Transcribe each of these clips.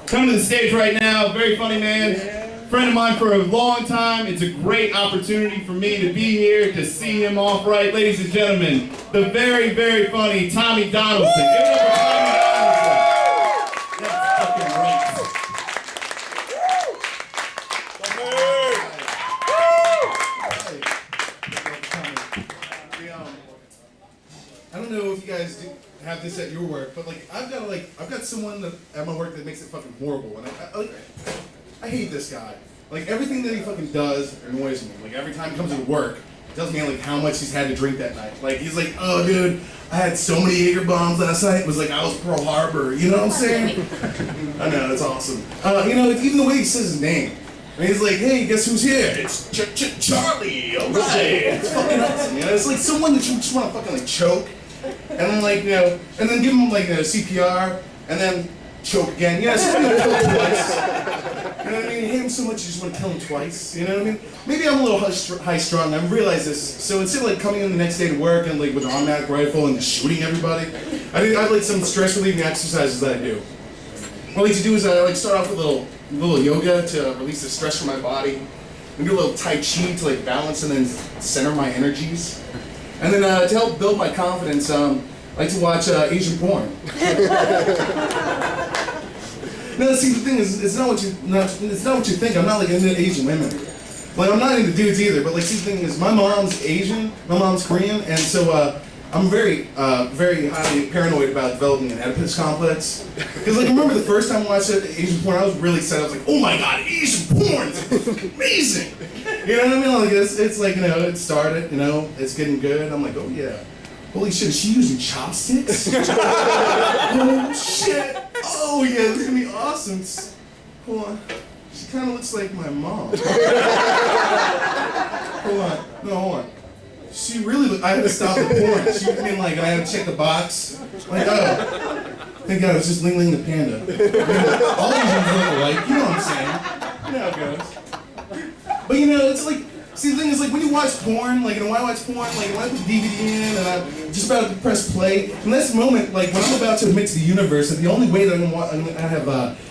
Coming to the stage right now, very funny man. Friend of mine for a long time. It's a great opportunity for me to be here to see him off right. Ladies and gentlemen, the very, very funny Tommy Donaldson. Give it up for Tommy Donaldson. That's fucking great. I don't know if you guys do have this at your work, but like I've got someone at my work that makes it fucking horrible, and I hate this guy. Like everything that he fucking does annoys me. Like every time he comes to work, it tells me like how much he's had to drink that night. Like he's like, oh dude, I had so many Jaeger bombs last night. It was like I was Pearl Harbor. You know what I'm saying? I know, that's awesome. You know, even the way he says his name. And he's like, hey, guess who's here? It's Charlie. All right. It's fucking awesome. You know, it's like someone that you just want to fucking like choke. And then like, you know, and then give him like CPR, and then choke again. You know, so you kill him twice. You know what I mean? You hate him so much you just want to kill him twice. You know what I mean? Maybe I'm a little high-strung. I realize this. So instead of like coming in the next day to work and like with an automatic rifle and just shooting everybody, I have like some stress-relieving exercises that I do. What I like to do is I like start off with a little yoga to release the stress from my body. And do a little Tai Chi to like balance and then center my energies. And then to help build my confidence, I like to watch Asian porn. No, see the thing is, it's not what you think. I'm not like into Asian women. Like I'm not into dudes either. But like, see the thing is, my mom's Asian, my mom's Korean, and so I'm very highly paranoid about developing an Oedipus complex. Because like I remember the first time I watched Asian porn, I was really excited. I was like, oh my god, Asian porn, it's amazing. You know what I mean? Like it's like, you know, it started, you know, it's getting good. I'm like, oh yeah. Holy shit, is she using chopsticks? Oh shit. Oh yeah, this is gonna be awesome. Hold on. She kinda looks like my mom. Hold on. No, hold on. She really, I had to stop the porn. She, I mean, like, I had to check the box. Like, oh. Thank God, it was just Ling Ling the panda. I mean, all Asians look alike, you know what I'm saying? You know how it goes. But you know, it's like, see the thing is like when you watch porn, like, you know, when I watch porn, like when I put the DVD in and I'm just about to press play, in this moment, like when I'm about to admit to the universe that the only way that I'm gonna have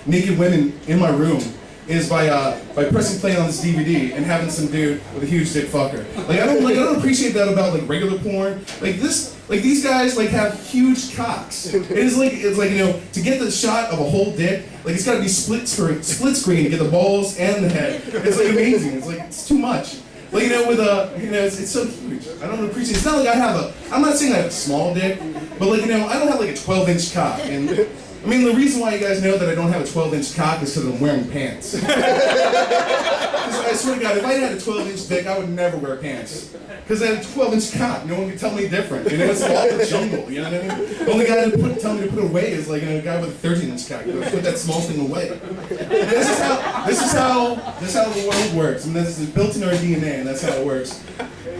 naked women in my room is by pressing play on this DVD and having some dude with a huge dick fucker. Like I don't appreciate that about like regular porn. Like these guys like have huge cocks. It's like you know, to get the shot of a whole dick, like it's gotta be split screen to get the balls and the head. It's like amazing. It's like it's too much. Like you know, with you know, it's so huge. I don't appreciate. It's not like I'm not saying I have a small dick, but like you know, I don't have like a 12-inch cock. And I mean, the reason why you guys know that I don't have a 12-inch cock is because I'm wearing pants. I swear to God, if I had a 12-inch dick, I would never wear pants. Because I had a 12-inch cock. No one could tell me different. You know, it's all the jungle. You know what I mean? The only guy to tell me to put it away is like a guy with a 13-inch cock. You know, put that small thing away. This is how the world works. I mean, this is built in our DNA, and that's how it works.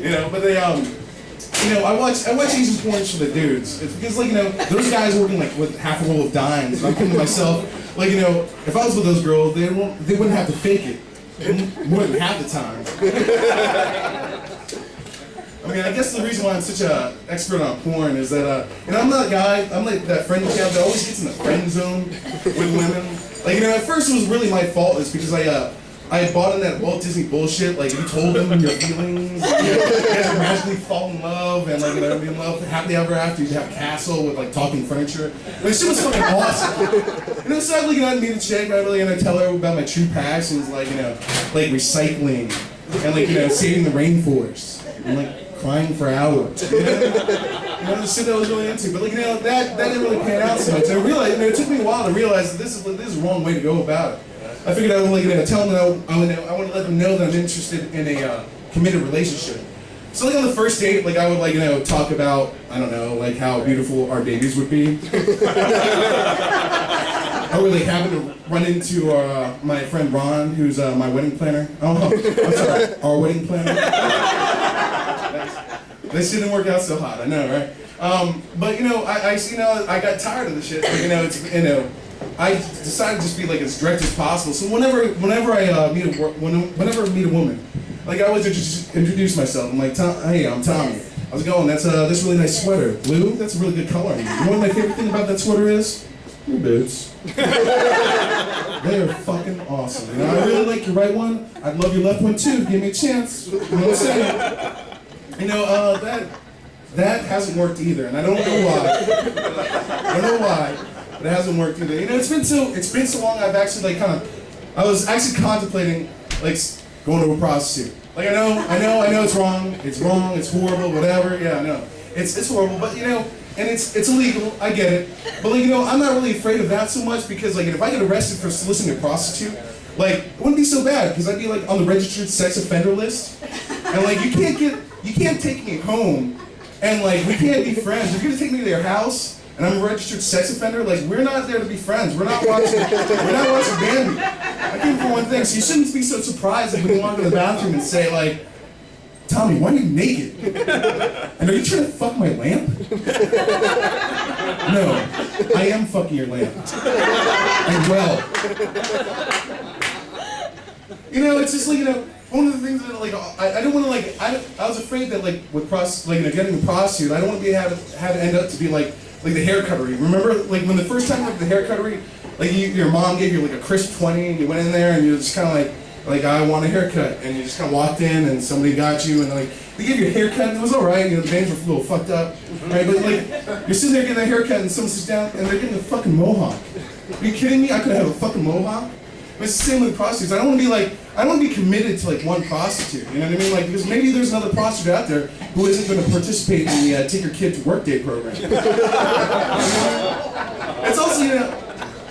You know, but they you know, I watch Asian porn for the dudes. It's because, like, you know, those guys are working, like, with half a roll of dimes. I'm thinking to myself, like, you know, if I was with those girls, they wouldn't have to fake it. More than half the time. I mean, I guess the reason why I'm such an expert on porn is that, you know, I'm not a guy, I'm like that friend you have that always gets in the friend zone with women. Like, you know, at first it was really my fault. It's because I had bought in that Walt Disney bullshit, like you told them your feelings, you guys would magically fall in love, and like, you know, be in love happily ever after, you'd have a castle with like talking furniture. And this shit was fucking awesome. And then sadly, you know, I'd meet a chick, I really, and I'd tell her about my true passions, like, you know, like recycling, and like, you know, saving the rainforest, and like crying for hours. You know, the shit that I was really into. But like, you know, that didn't really pan out so much. And I realized, you know, it took me a while to realize that this is the wrong way to go about it. I figured I would like, you know, tell them I want to let them know that I'm interested in a committed relationship. So like on the first date, like I would like, you know, talk about, I don't know, like how beautiful our babies would be. I really happened to run into my friend Ron, who's my wedding planner. Oh, I'm sorry, our wedding planner. This didn't work out so hot, I know, right? But you know, I got tired of the shit. You know, it's, you know, I decided to just be like as direct as possible. So whenever I meet a woman, like I always introduce myself. I'm like, hey, I'm Tommy. How's it going? That's this really nice sweater. Blue? That's a really good color on you. You know what my favorite thing about that sweater is? Your boobs. They are fucking awesome. You know, I really like your right one. I'd love your left one too. Give me a chance. You know what I'm saying? You know, that hasn't worked either, and I don't know why. I don't know why, but it hasn't worked either. You know, it's been so long. I was actually contemplating like going to a prostitute. Like I know it's wrong. It's wrong. It's horrible. Whatever. Yeah, I know. It's horrible, but you know, and it's illegal. I get it, but like you know, I'm not really afraid of that so much because like if I get arrested for soliciting a prostitute, like it wouldn't be so bad because I'd be like on the registered sex offender list, and like you can't take me home, and like we can't be friends. You're gonna take me to your house, and I'm a registered sex offender. Like we're not there to be friends. We're not watching Bambi. I came for one thing, so you shouldn't be so surprised if we walk in the bathroom and say like, Tommy, why are you naked? And are you trying to fuck my lamp? No, I am fucking your lamp. And well. You know, it's just like, you know, one of the things that like, I don't want to like, I was afraid that like with getting a prostitute, I don't want to have it end up to be like the hair cuttery. Remember like when the first time like the hair cuttery, like your mom gave you like a crisp 20 and you went in there and you were just kind of like I want a haircut, and you just kind of walked in and somebody got you and like they gave you a haircut and it was all right, you know the bangs were a little fucked up, right? But like you're sitting there getting a haircut and someone sits down and they're getting a fucking mohawk. Are you kidding me? I could have a fucking mohawk. But it's the same with prostitutes. I don't want to be committed to like one prostitute. You know what I mean? Like because maybe there's another prostitute out there who isn't going to participate in the Take Your Kid to Work Day program. It's also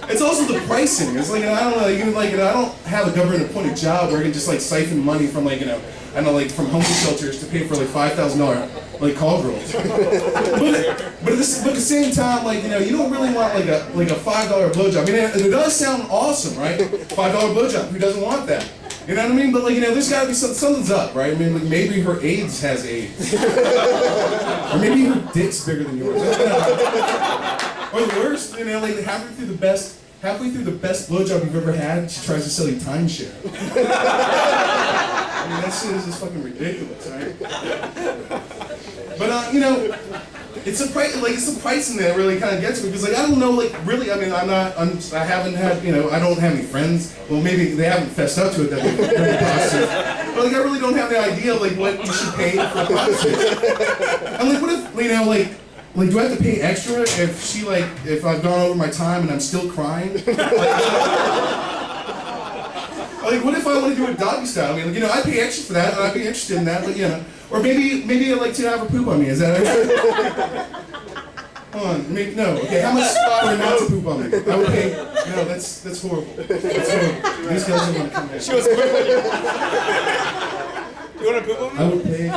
It's also the pricing. It's like I don't know, I don't have a government-appointed job where I can just like siphon money from like from homeless shelters to pay for like $5,000 like call girls. but at the same time, like you don't really want like a $5 blowjob. I mean, it does sound awesome, right? $5 blowjob. Who doesn't want that? You know what I mean? But like there's got to be something's up, right? I mean, like maybe her AIDS has AIDS, or maybe her dick's bigger than yours. Or the worst, like halfway through the best blowjob you've ever had, she tries to sell you timeshare. I mean, that shit is just fucking ridiculous, right? But it's the price in there that really kind of gets me because like I don't know, like really, I mean, I haven't had, I don't have any friends. Well, maybe they haven't fessed up to it that they're prostitutes. But like I really don't have the idea of like what you should pay for a prostitute. And like what if like, do I have to pay extra if I've gone over my time and I'm still crying? Like, what if I want to do a doggy style? I mean, I pay extra for that, and I'd be interested in that, but or maybe I'd like to have her poop on me. Is that okay? Hold on, no. Okay, how much for her not to poop on me? I would pay. No, that's horrible. That's horrible. These guys don't want to come in. She wants to poop on you. You want to poop on me? I would pay.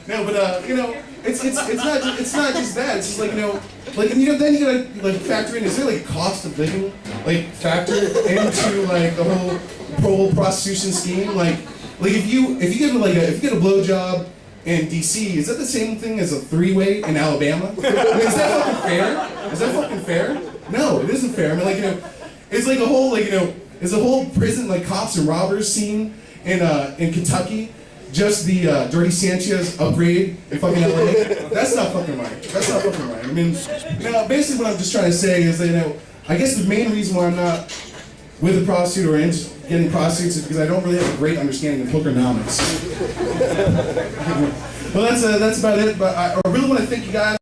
No, but it's not just that. It's just like then you gotta like factor in. Is there like cost of living factor into like the whole prostitution scheme? Like if you get a blowjob in DC, is that the same thing as a three-way in Alabama? I mean, is that fucking fair? Is that fucking fair? No, it isn't fair. I mean, it's like a whole it's a whole prison like cops and robbers scene in Kentucky. Just the Dirty Sanchez upgrade in fucking LA. That's not fucking right. That's not fucking right. I mean, basically what I'm just trying to say is that, I guess the main reason why I'm not with a prostitute or getting prostitutes is because I don't really have a great understanding of hookernomics. Well, that's about it, but I really want to thank you guys.